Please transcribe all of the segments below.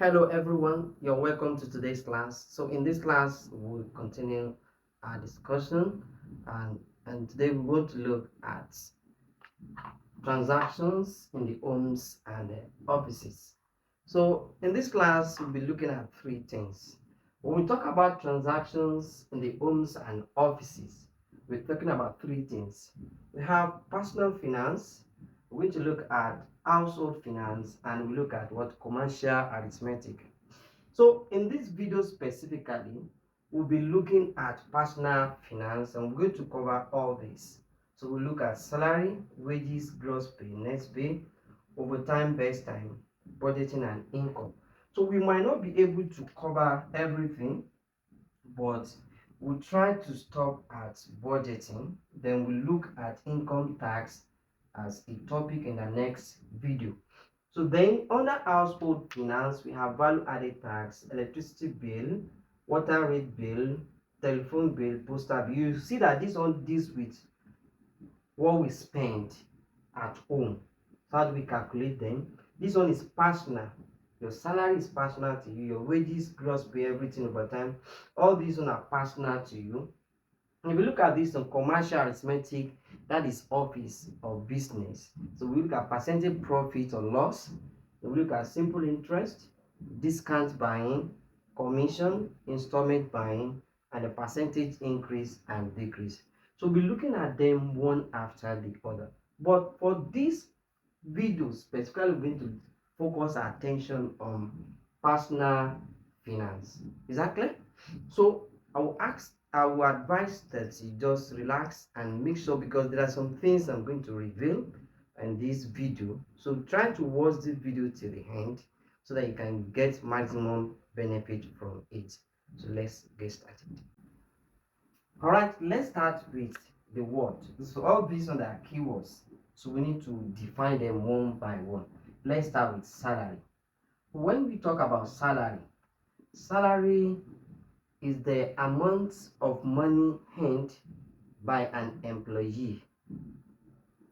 Hello everyone, you're welcome to today's class. So in this class, we'll continue our discussion and today we're going to look at transactions in the homes and the offices. So in this class, we'll be looking at three things. When we talk about transactions in the homes and offices, we're talking about three things. We have personal finance, we're going to look at household finance, and we look at what commercial arithmetic. So in this video specifically, we'll be looking at personal finance and we're going to cover all this. So we'll look at salary, wages, gross pay, net pay, overtime, best time, budgeting, and income. So we might not be able to cover everything, but we'll try to stop at budgeting. Then we'll look at income tax as a topic in the next video. So then under household finance, we have value added tax, electricity bill, water rate bill, telephone bill, postal bill. You see that this one deals with what we spend at home. So how do we calculate them? This one is personal. Your salary is personal to you. Your wages, gross pay, everything over time. All these ones are personal to you. If we look at this on commercial arithmetic, that is office or business. So we look at percentage profit or loss. We look at simple interest, discount buying, commission, installment buying, and the percentage increase and decrease. So we'll be looking at them one after the other. But for this video specifically, we're going to focus our attention on personal finance. Is that clear? So I will advise that you just relax and make sure, because there are some things I'm going to reveal in this video. So try to watch this video till the end so that you can get maximum benefit from it. So let's get started. All right, let's start with the word. So all these are the keywords. So we need to define them one by one. Let's start with salary. When we talk about salary is the amount of money earned by an employee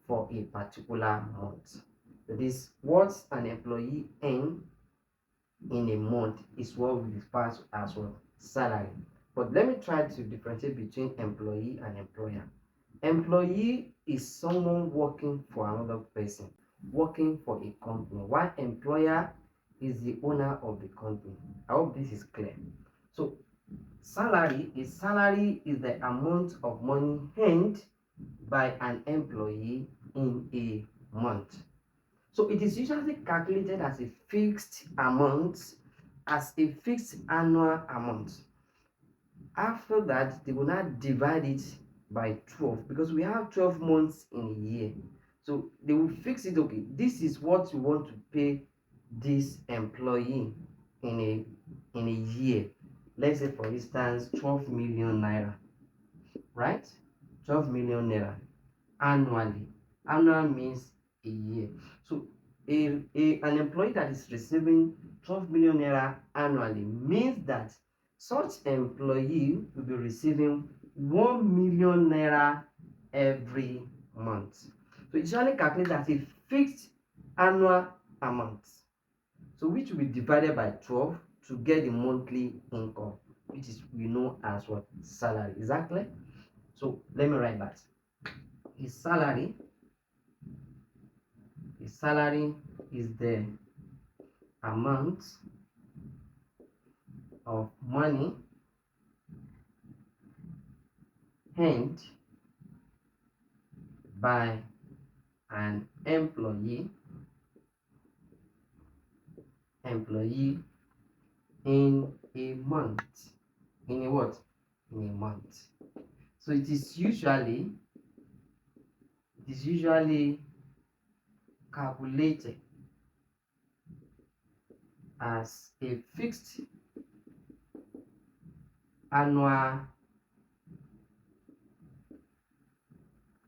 for a particular month. That is, what an employee earns in a month is what we refer to as well salary. But let me try to differentiate between employee and employer. Employee is someone working for another person, working for a company, while employer is the owner of the company. I hope this is clear. So salary is the amount of money earned by an employee in a month. So it is usually calculated as a fixed amount, as a fixed annual amount. After that, they will not divide it by 12 because we have 12 months in a year. So they will fix it. Okay, this is what you want to pay this employee in a year. Let's say for instance 12 million naira, right? 12 million naira annually. Annual means a year. So an employee that is receiving 12 million naira annually means that such employee will be receiving 1 million naira every month. So it's usually calculated as a fixed annual amount, so which will be divided by 12 to get the monthly income, which is we know as what salary. Exactly. So let me write that. His salary is the amount of money earned by an employee in a month. In a what? In a month. So it is usually calculated as a fixed annual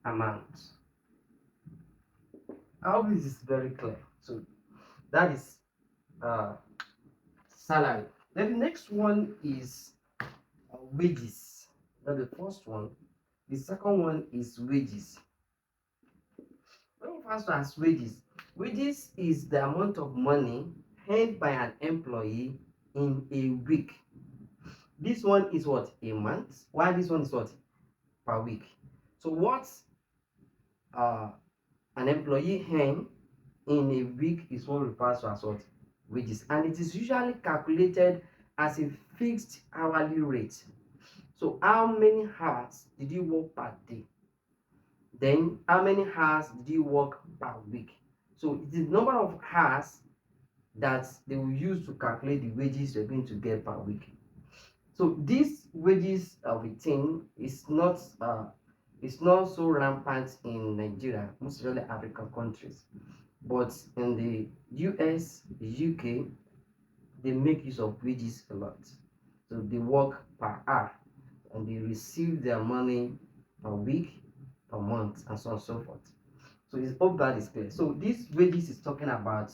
amount. I hope this is very clear. So that is salary. Then the next one is wages. That's the first one. The second one is wages. When we first as wages is the amount of money earned by an employee in a week. This one is what? A month. While this one is what? Per week. So what uh, an employee earn in a week is what refers to as what? Wages. And it is usually calculated as a fixed hourly rate. So how many hours did you work per day? Then how many hours did you work per week? So it is the number of hours that they will use to calculate the wages you're going to get per week. So this wages of a thing is not so rampant in Nigeria, most especially African countries. But in the US, the UK, they make use of wages a lot. So they work per hour and they receive their money per week, per month, and so on and so forth. So I hope that is clear. So this wages is talking about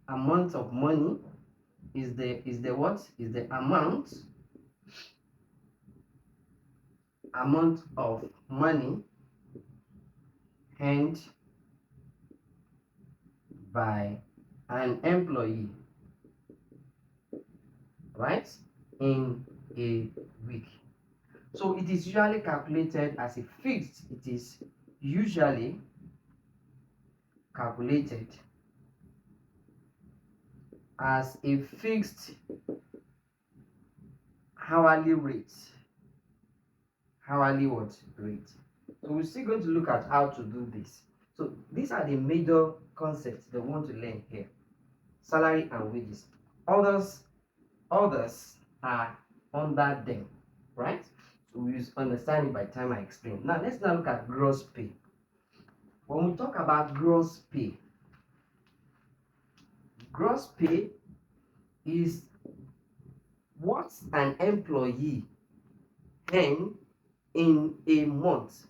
amount of money is the what? Is the amount of money earned by an employee, right, in a week. So it is usually calculated as a fixed. It is usually calculated as a fixed hourly rate. Hourly what? Rate. So we're still going to look at how to do this. So these are the major concepts they want to learn here. Salary and wages. Others are under them, right? So we understand it by the time I explain. Now let's now look at gross pay. When we talk about gross pay is what an employee earn in a month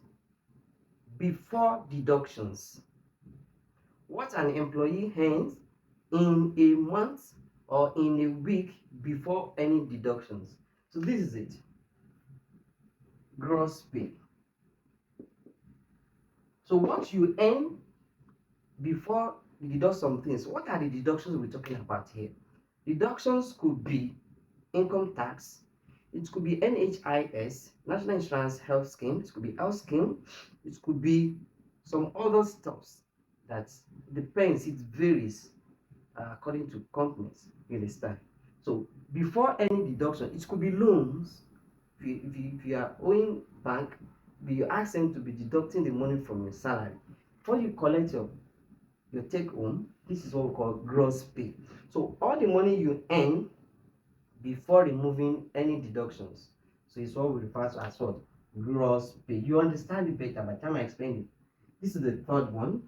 before deductions. What an employee earns in a month or in a week before any deductions. So this is it. Gross pay. So what you earn before you deduct some things. What are the deductions we're talking about here? Deductions could be income tax. It could be NHIS, National Insurance Health Scheme. It could be health scheme. It could be some other stuffs that depends. It varies according to companies. You understand? So before any deduction, it could be loans. If you are owing bank, you ask them to be deducting the money from your salary. Before you collect your take home, this is what we call gross pay. So all the money you earn before removing any deductions. So it's what we refer to as what? Gross pay. You understand it better by the time I explain it. This is the third one.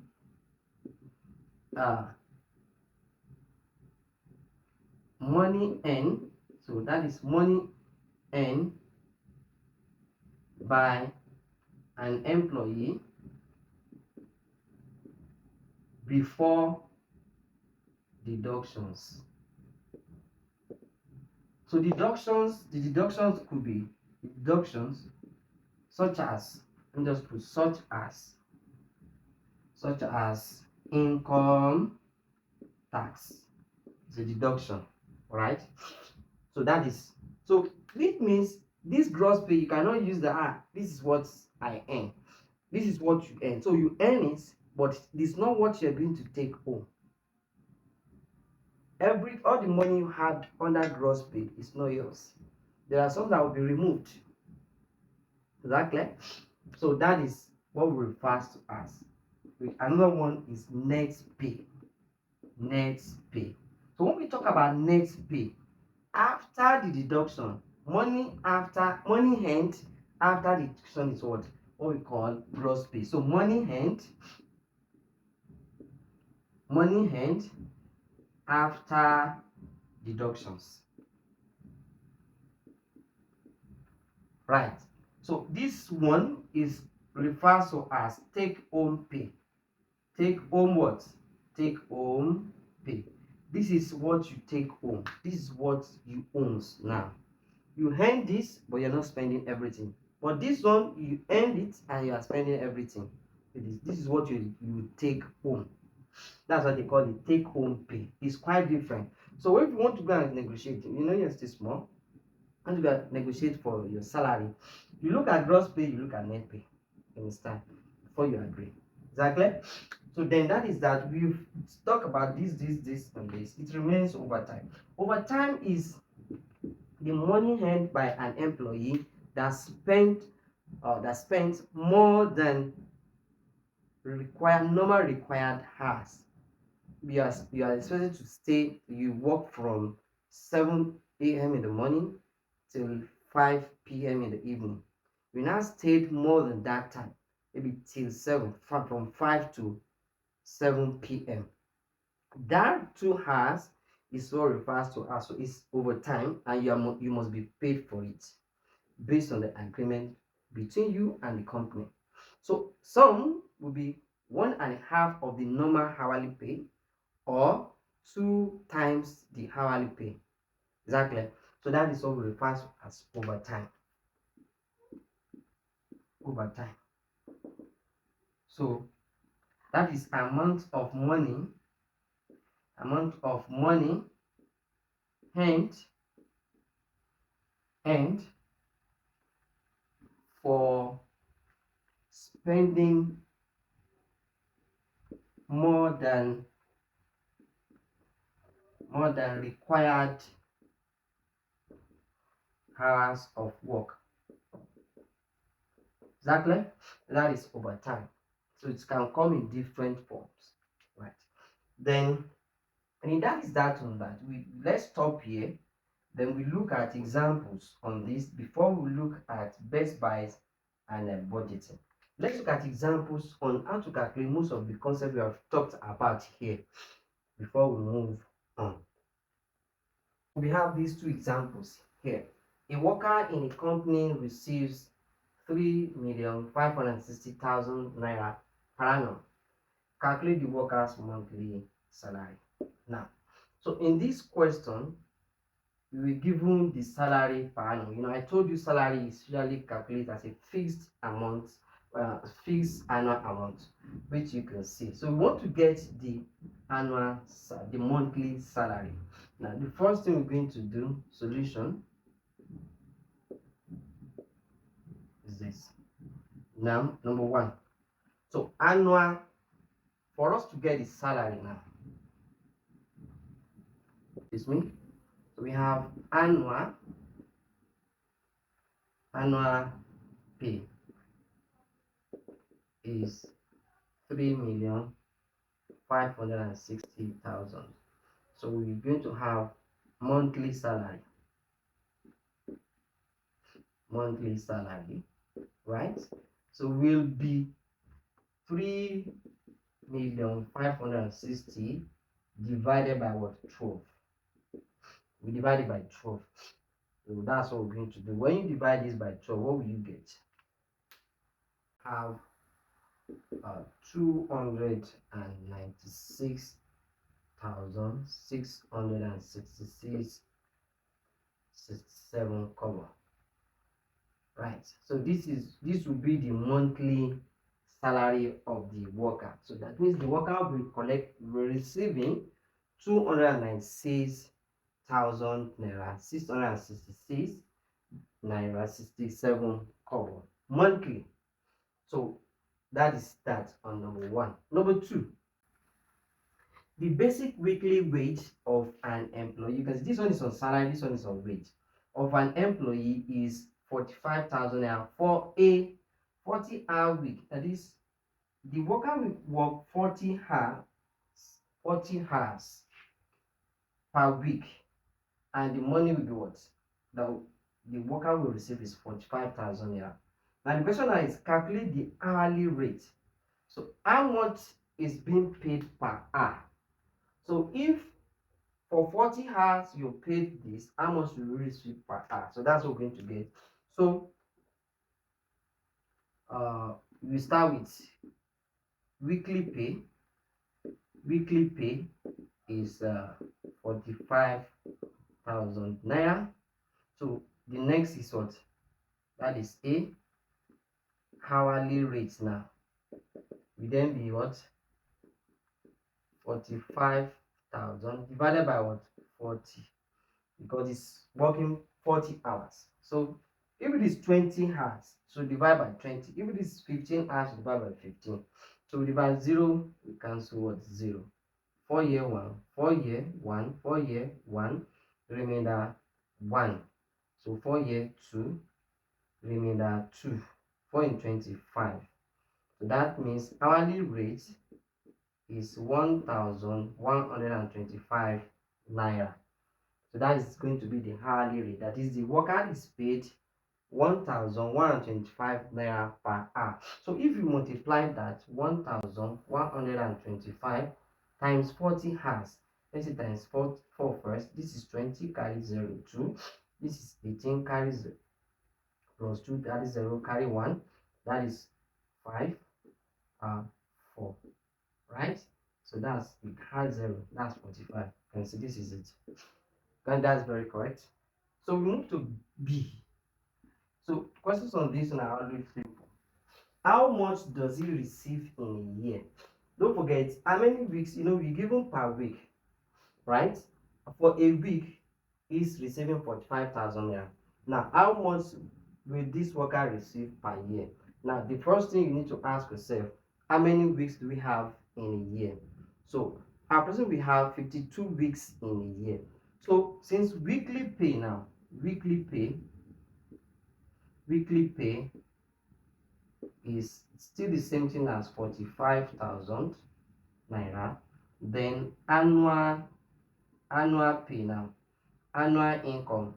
Money earned. So that is money earned by an employee before deductions. So the deductions could be deductions such as, let me just put such as income tax. It's a deduction, right? So that is, so it means this gross pay, you cannot use this is what I earn. This is what you earn. So you earn it, but this is not what you're going to take home. All the money you had under gross pay is not yours. There are some that will be removed. Is that clear? So that is what we refer to as. Another one is net pay. Net pay. So when we talk about net pay, after the deduction, money earned after the deduction is what we call gross pay. So money earned after deductions, right? So this one is referred to as take home pay. Take home what? Take home pay. This is what you take home. This is what you own now. You earn this, but you're not spending everything. But this one, you earned it and you are spending everything. This is what you take home. That's what they call it, take home pay. It's quite different. So if you want to go and negotiate, you're still small, and you go and negotiate for your salary, you look at gross pay, you look at net pay. You understand? Before you agree. Exactly. So then that is that we've talked about this, and this. It remains overtime. Overtime is the money earned by an employee that spends more than normal required hours. You are expected to stay. You work from 7 a.m. in the morning till 5 p.m. in the evening. You now stayed more than that time, maybe till 7, from 5 to 7 p.m. That 2 hours is what refers to as, so it's overtime, and you must be paid for it based on the agreement between you and the company. So some will be 1.5 of the normal hourly pay, or 2 times the hourly pay. Exactly. So that is what we refer to as overtime. Overtime. So that is amount of money earned earned for spending more than required hours of work. Exactly. That is overtime. So it can come in different forms, right? Then, and that is that on that. Let's stop here. Then we look at examples on this before we look at best buys and budgeting. Let's look at examples on how to calculate most of the concepts we have talked about here before we move on. We have these two examples here. A worker in a company receives 3,560,000 naira per annum. Calculate the worker's monthly salary. Now, so in this question, we were given the salary per annum. I told you salary is usually calculated as a fixed amount, fixed annual amount, which you can see. So we want to get the monthly salary. Now, the first thing we're going to do, solution, is this. Now, number one. So annual, for us to get the salary now, excuse me. So we have annual pay is 3,560,000. So we're going to have monthly salary, right? So will be 3,560,000 divided by what? 12. We divide it by 12. So that's what we're going to do. When you divide this by 12, what will you get? Have 296,666.67 cover. Right. So this will be the monthly salary of the worker. So that means the worker will receiving 296,000 naira, 666 naira 67 cover monthly. So that is that on number one. Number two, the basic weekly wage of an employee. You can see this one is on salary, this one is on wage. Of an employee is 45,000 naira for a 40-hour week. That is, the worker will work 40 hours per week, and the money will be what? The worker will receive is 45,000 naira. Now the question now is calculate the hourly rate. So how much is being paid per hour? So if for 40 hours you paid this, how much will you receive per hour? So that's what we're going to get. So we start with weekly pay. Weekly pay is 45,000 naira. So the next is what? That is a hourly rate. Now we then be what? 45,000 divided by what? 40 because it's working 40 hours. So if it is 20 hours, so divide by 20. If it is 15 hours, divide by 15. So we divide 0, we cancel what? 0. 4 year 1, 4 year 1, 4 year 1, remainder 1. So 4 year 2, remainder 2. 4 in 25. So that means hourly rate is 1,125 naira. So that is going to be the hourly rate. That is, the worker is paid 1,125 naira per hour. So if you multiply that 1,125 times 40 hours, let's say times 4 first. This is 20 carry 0 2. This is 18 carry 0 plus 2, that is 0 carry 1, that is 5 4, right? So that's it has 0, that's 45. You can see this is it, and that's very correct. So we move to B. So questions on this one are always simple. How much does he receive in a year? Don't forget how many weeks, we given per week, right? For a week, he's receiving 45,000 naira. Now, how much will this worker receive per year? Now, the first thing you need to ask yourself, how many weeks do we have in a year? So, our person we have 52 weeks in a year. So, since weekly pay now, weekly pay is still the same thing as 45,000 naira. Then annual pay now, annual income.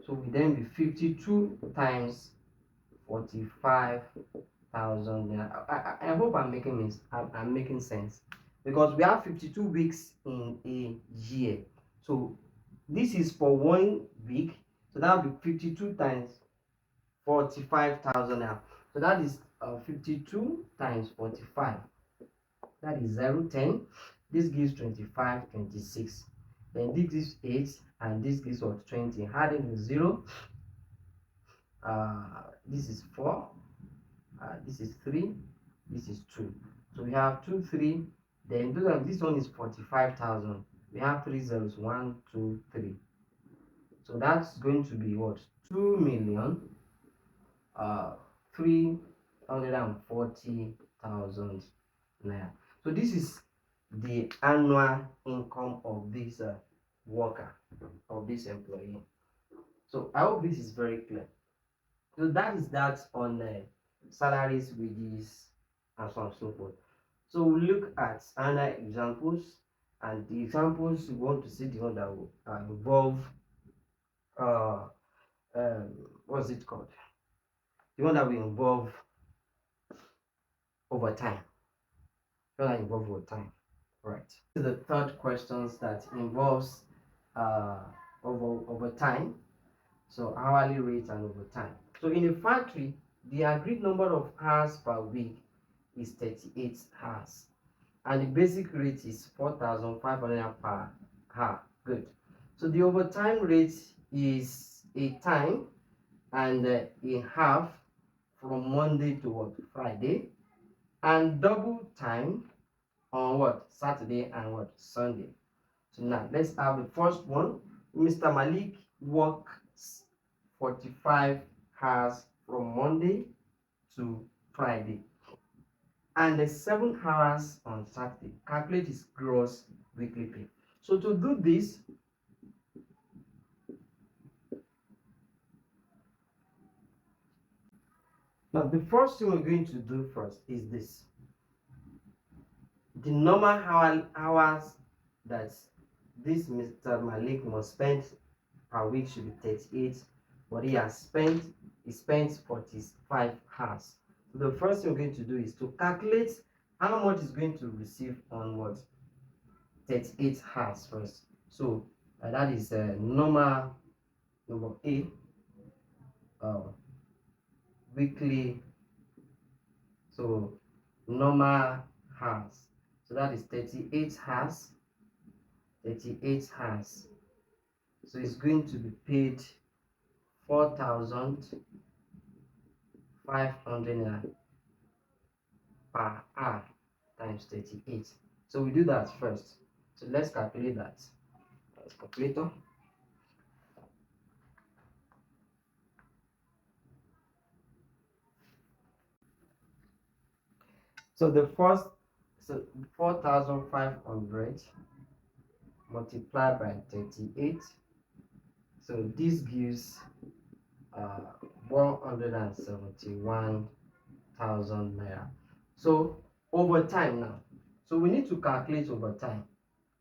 So we then be 52 times 45,000 naira. I hope I'm making I'm making sense, because we have 52 weeks in a year. So this is for 1 week. So that will be 52 times 45,000 naira. So that is 52 times 45. That is 0 10. This gives 25 26. Then this gives 8, and this gives what? 20. Adding the 0, this is 4, this is 3, this is 2. So we have 2 3. Then this one is 45,000. We have 3 zeros, 1 2 3. So that's going to be what? 2,340,000 naira. So this is the annual income of this worker, of this employee. So I hope this is very clear. So that is that on salaries, wages, and so on and so forth. So we'll look at other examples, and the examples we want to see the one that will involve what's it called? The one that will involve overtime. The one that involve overtime, right? So the third questions that involves overtime. So hourly rate and overtime. So in a factory, the agreed number of hours per week is 38 hours, and the basic rate is 4,500 per hour. Good. So the overtime rate is a time and a half from Monday to what? Friday, and double time on what? Saturday and what? Sunday. So now let's have the first one. Mr. Malik works 45 hours from Monday to Friday, and the 7 hours on Saturday. Calculate his gross weekly pay. So to do this, now the first thing we're going to do first is this. The normal hours that this Mr. Malik must spend per week should be 38, but he spent 45 hours. So the first thing we're going to do is to calculate how much is going to receive on what? 38 hours first. So that is normal number A, weekly. So normal hours. So that is 38 hours. 38 hours. So it's going to be paid 4,500 per hour times 38. So we do that first. So let's calculate that. calculator. So the first, so 4,500 multiplied by 38. So this gives 171,000 naira. So over time now. So we need to calculate over time.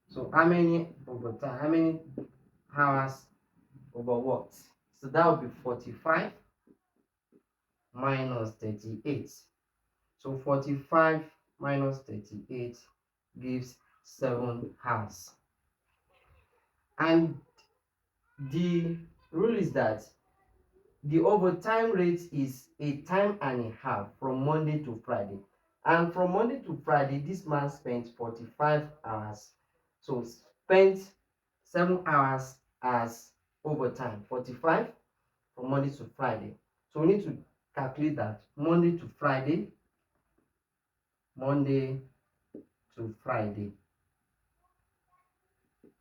So how many over time? How many hours over what? So that would be 45 minus 38. So 45 minus 38 gives 7 hours. And the rule is that the overtime rate is a time and a half from Monday to Friday. And from Monday to Friday, this man spent 45 hours. So spent 7 hours as overtime, 45 from Monday to Friday. So we need to calculate that Monday to Friday, Monday to Friday.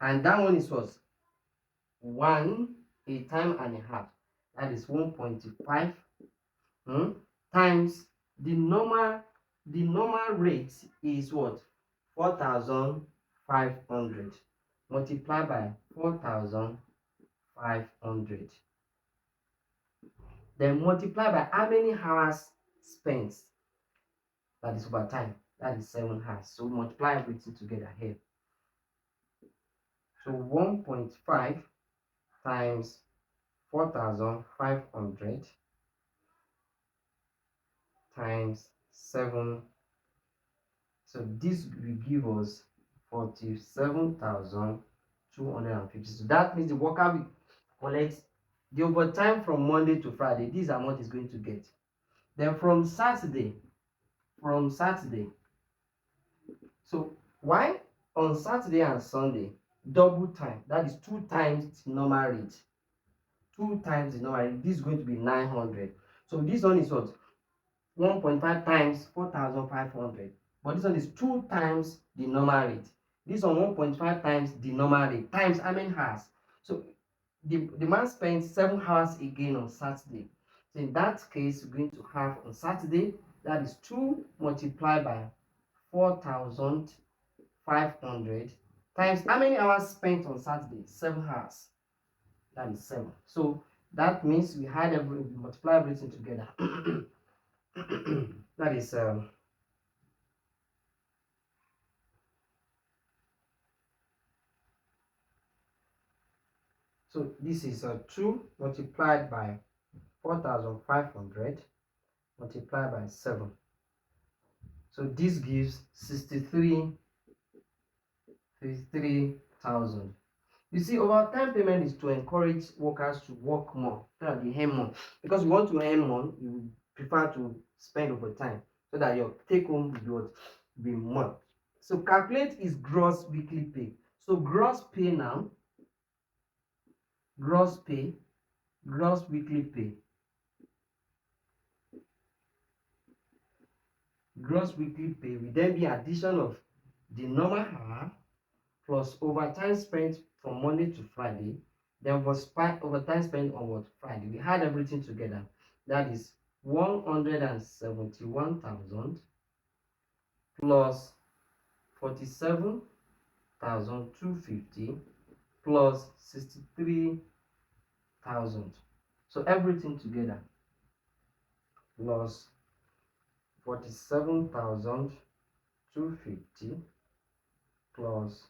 And that one is what? 1, a time and a half. That is 1.5 times the normal rate is what? 4,500 multiplied by 4,500, then multiply by how many hours spent, that is overtime, that is 7 hours. So multiply everything together here. So 1.5 times 4,500 times 7. So this will give us 47,250. So that means the worker will collect the overtime from Monday to Friday. This amount is going to get. Then from Saturday, so why on Saturday and Sunday, double time, that is 2 times the normal rate. 2 times the normal rate. This is going to be 900. So this one is what? 1.5 times 4,500. But this one is 2 times the normal rate. This one 1.5 times the normal rate. Times how many hours? So the man spends 7 hours again on Saturday. So in that case, we're going to have on Saturday, that is 2 multiplied by 4,500 times how many hours spent on Saturday? 7 hours. That is 7. So that means we multiply everything together. That is so this is 2 multiplied by 4,500 multiplied by 7. So this gives 63,000. You see, overtime payment is to encourage workers to work more, so that they earn more. Because you want to earn more, you prefer to spend overtime so that your take home will be more. So calculate is gross weekly pay. So gross pay now, gross weekly pay. Gross weekly pay will then be addition of the normal hour plus overtime spent from Monday to Friday. Then was overtime spent on what? Friday. We had everything together. That is 171,000 plus 47,250 plus 63,000. So everything together plus 47,250 plus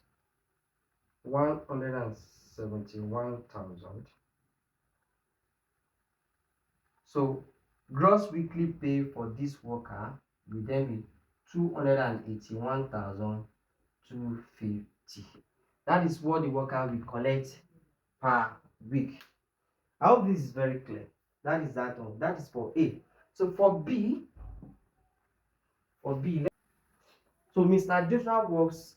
171,000. So gross weekly pay for this worker will then be 281,250. That is what the worker will collect per week. I hope this is very clear. That is that one. That is for A. So for B, so Mr. Joshua works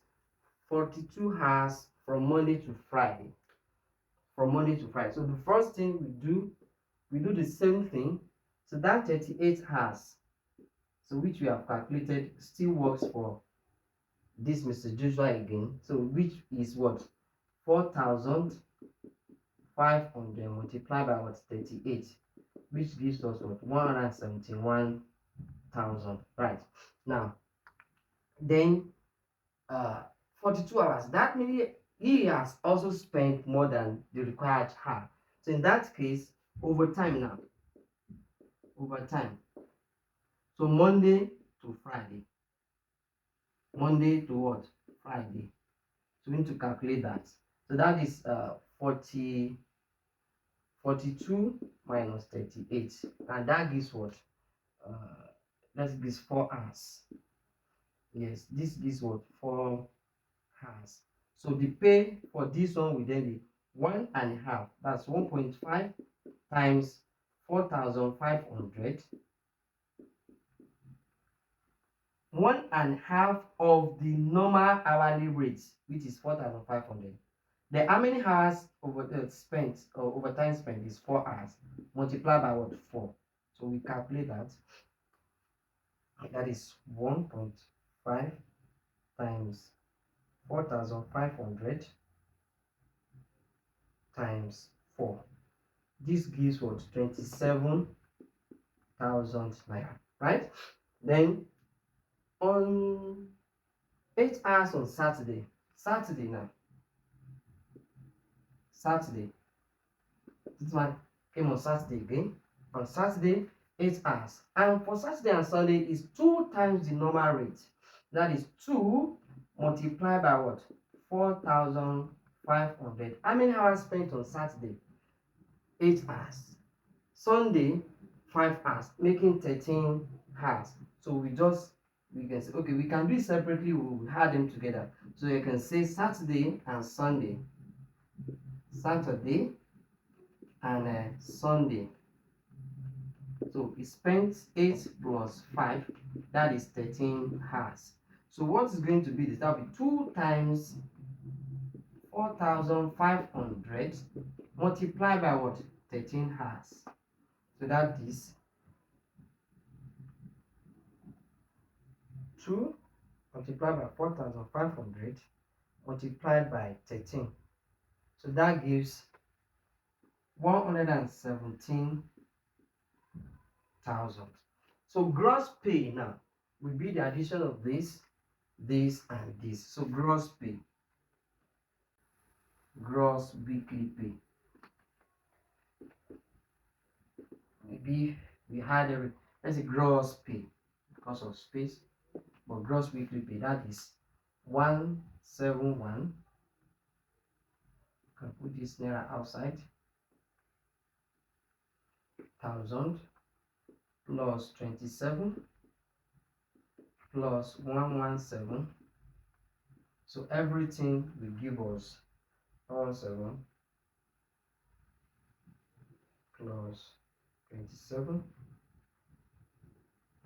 42 hours from Monday to Friday. From Monday to Friday. So the first thing we do the same thing. So that 38 hours, so which we have calculated, still works for this Mr. Joshua again. So which is what? 4,500 multiplied by what? 38, which gives us what? 171,000. Right. Now, then 42 hours. That means he has also spent more than the required hour. So in that case, overtime now. Overtime. So Monday to Friday. Monday to what? Friday. So we need to calculate that. So that is 42 minus 38. And that gives what? That gives 4 hours. Yes, this gives what? 4 hours. So the pay for this one will then be 1.5. That's 1.5 times 4,500. 1.5 of the normal hourly rate, which is 4,500. Then how many hours spent or overtime spent is 4 hours. Multiplied by what? 4. So we calculate that. That is 1.5 times 4,500 times 4. This gives what? 27,000 naira, right? Then on 8 hours on Saturday. Saturday. This one came on Saturday again. On Saturday, 8 hours. And for Saturday and Sunday is 2 times the normal rate. That is 2 multiplied by what? 4,500. How many hours spent on Saturday? 8 hours. Sunday, 5 hours, making 13 hours. So we can say, okay, we can do it separately, we'll add them together. So you can say Saturday and Sunday. Saturday and Sunday. So we spent 8 plus 5, that is 13 hours. So what is going to be this? That will be 2 times 4,500 multiplied by what? 13 hours. So that is 2 multiplied by 4,500 multiplied by 13. So that gives 117,000. So gross pay now will be the addition of this, this, and this. So gross pay, gross weekly pay. Maybe we had let's say gross pay because of space, but gross weekly pay, that is 171. Can put this naira outside. 1,000 plus 27 plus 117. So everything will give us 117 plus 27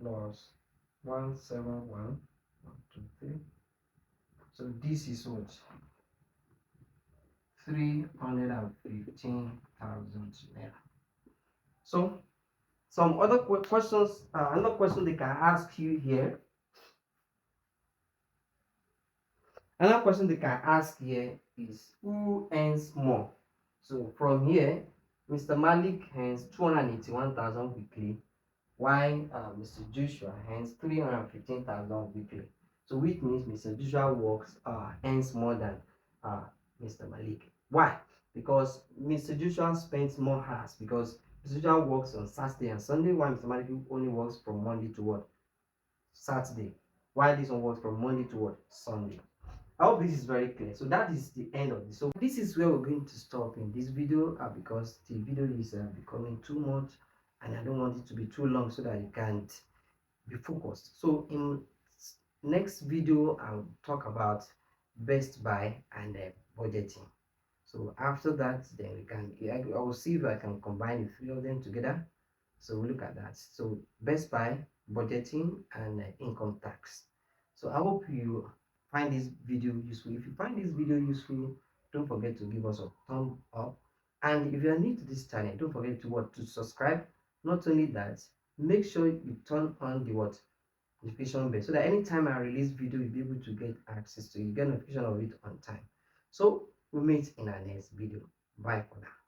plus 171. 1, 2, 3. So this is what? 315,000 naira. So some other questions, another question they can ask you here. Another question they can ask here is who earns more? So from here, Mr. Malik earns 281,000 weekly, while Mr. Joshua earns 315,000 weekly. So which means Mr. Joshua earns more than Mr. Malik. Why? Because Mr. Joshua spends more hours, because Mr. Joshua works on Saturday and Sunday, while Mr. Malik only works from Monday to what? Saturday. While this one works from Monday to what? Sunday. I hope this is very clear. So that is the end of this. So this is where we're going to stop in this video because the video is becoming too much and I don't want it to be too long so that you can't be focused. So in next video I'll talk about Best Buy and budgeting. So after that, then I will see if I can combine the 3 of them together. So we'll look at that. So Best Buy, budgeting, and income tax. So I hope you find this video useful. If you find this video useful, don't forget to give us a thumb up. And if you are new to this channel, don't forget to subscribe. Not only that, make sure you turn on the notification bell so that anytime I release video, you'll be able to get access to it. You get notification of it on time. So We'll meet in our next video. Bye for now.